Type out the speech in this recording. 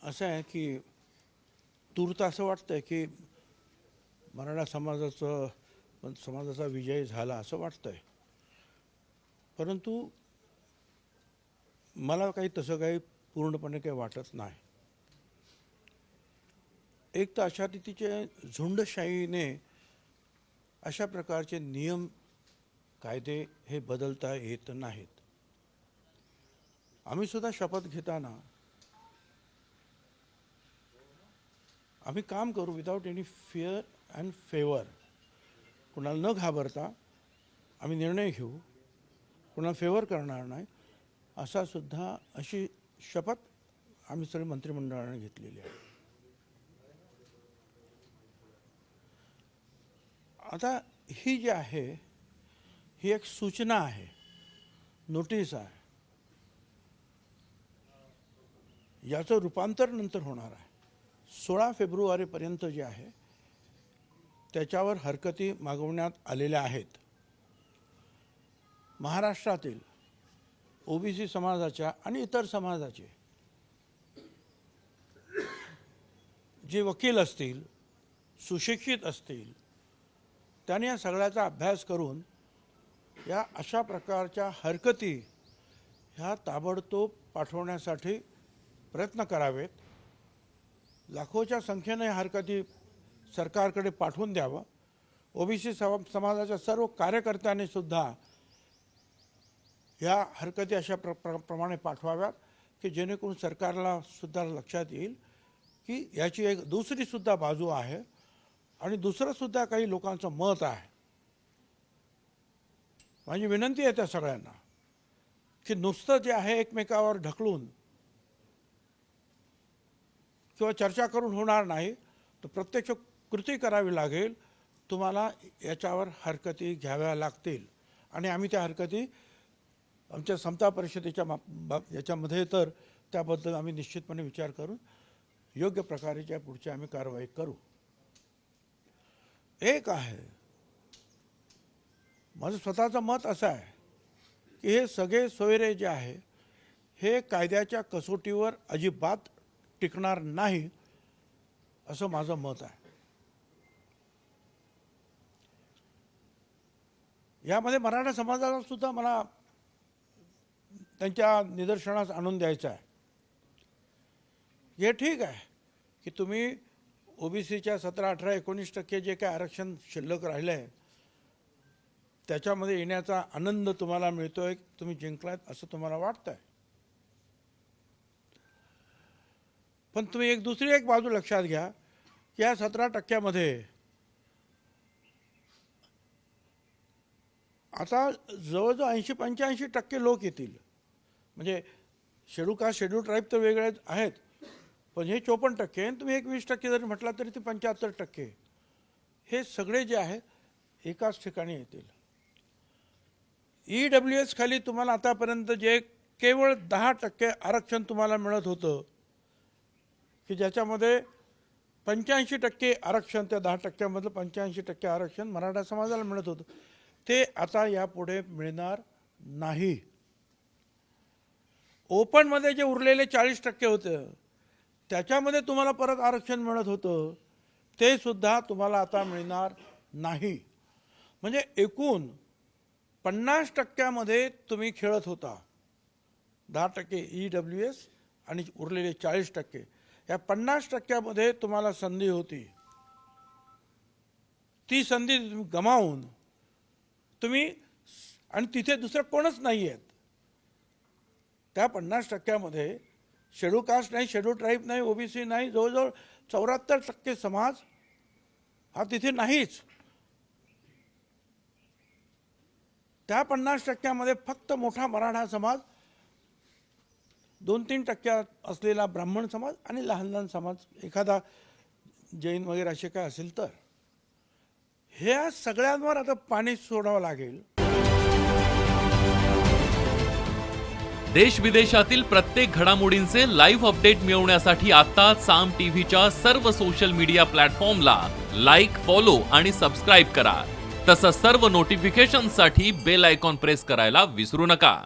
असं आहे की तूर्त असं वाटतंय की मराठा समाजाचा विजय झाला असं वाटतंय, परंतु मला काही तसं काही पूर्णपणे काही वाटत नाही. एक तर अशा रीतीचे झुंडशाहीने अशा प्रकारचे नियम कायदे हे बदलता येत नाहीत. आम्ही सुद्धा शपथ घेताना आम्ही काम करू without any fear and favour. कुणाला न घाबरता आम्ही निर्णय घेऊ, कुणाला फेवर करणार नाही अशी शपथ आम्ही सगळे मंत्रिमंडळाने घेतलेली आहे. आता ही जी आहे ही एक सूचना आहे, नोटीस आहे. याचं रूपांतर नंतर होणार आहे. 16 फेब्रुवारीपर्यंत जे आहे त्याच्यावर हरकती मागवण्यात आलेल्या आहेत. महाराष्ट्रातील ओबीसी समाजाच्या आणि इतर समाजाचे जे वकील असतील, सुशिक्षित असतील, त्यांनी या सगळ्याचा अभ्यास करून या अशा प्रकारच्या हरकती ह्या ताबडतोब पाठवण्यासाठी प्रयत्न करावेत. लाखोच्या संख्येने हरकती सरकारकडे पाठवून द्यावं. ओबीसी समाजाच्या सर्व कार्यकर्त्यांनी सुद्धा ह्या हरकती अशा प्रमाणे पाठवाव्यात की जेणेकरून सरकारला सुद्धा लक्षात येईल की याची एक दुसरी सुद्धा बाजू आहे आणि दुसरं सुद्धा काही लोकांचं मत आहे. माझी विनंती आहे त्या सगळ्यांना की नुसतं जे आहे एकमेकावर ढकलून किंवा चर्चा करून होणार नाही, तर प्रत्यक्ष कृती करावी लागेल. तुम्हाला याच्यावर हरकती घ्याव्या लागतील आणि आम्ही त्या हरकती आमच्या समता परिषदेच्या याच्यामध्ये तर त्याबद्दल आम्ही निश्चितपणे विचार करून योग्य प्रकारेच्या पुढची आम्ही कारवाई करू. एक आहे माझं स्वतःचं मत असं आहे की हे सगळे सोयरे जे आहे हे कायद्याच्या कसोटीवर अजिबात टिकणार नाही असं माझं मत आहे. यामध्ये मराठा समाजाला सुद्धा मला त्यांच्या निदर्शनास आणून द्यायचं आहे. हे ठीक आहे की तुम्ही ओबीसीच्या 17, 18, 19% जे काय आरक्षण शिल्लक राहिलं आहे त्याच्यामध्ये येण्याचा आनंद तुम्हाला मिळतोय, तुम्ही जिंकलात असं तुम्हाला वाटतंय. पण तुम्ही दुसरी एक बाजू लक्षात घ्या की या 17% आता जवळजवळ 80-85% लोक येतील. म्हणजे शेड्यूल कास्ट, शेड्यूल ट्राईब तर वेगळे आहेत, पण हे 54% आणि तुम्ही 20% जरी म्हटला तरी ते 75% हे सगळे जे आहे एकाच ठिकाणी येतील. EWS खाली तुम्हाला आतापर्यंत जे केवळ 10% आरक्षण तुम्हाला मिळत होतं की ज्याच्यामध्ये 85% आरक्षण, त्या 10% मधलं 85% आरक्षण मराठा समाजाला मिळत होतं, ते आता यापुढे मिळणार नाही. ओपनमध्ये जे उरलेले 40% होतं त्याच्यामध्ये तुम्हाला परत आरक्षण मिळत होतं, ते सुद्धा तुम्हाला आता मिळणार नाही. म्हणजे एकूण 50% तुम्ही खेळत होता. 10% EWS आणि उरलेले 40%, या 50% तुम्हाला संधी होती. ती संधी गमावून तुम्ही, आणि तिथे दुसरं कोणच नाही आहेत, त्या 50% शेड्यूल कास्ट नाही, शेड्यूल ट्राईब नाही, ओबीसी नाही, जवळजवळ 74% समाज हा तिथे नाहीच. त्या 50% फक्त मोठा मराठा समाज, 2-3% असलेला ब्राह्मण समाज आणि लहान लहान समाज, एखादा जैन वगैरे असे काय असेल तर, ह्या सगळ्यांवर आता पाणी सोडावं लागेल. देश विदेशातील प्रत्येक घडामोडींचे लाईव्ह अपडेट मिळवण्यासाठी आता साम टीव्हीच्या सर्व सोशल मीडिया प्लॅटफॉर्मला लाईक, फॉलो आणि सबस्क्राईब करा. तसंच सर्व नोटिफिकेशनसाठी बेल आयकॉन प्रेस करायला विसरू नका.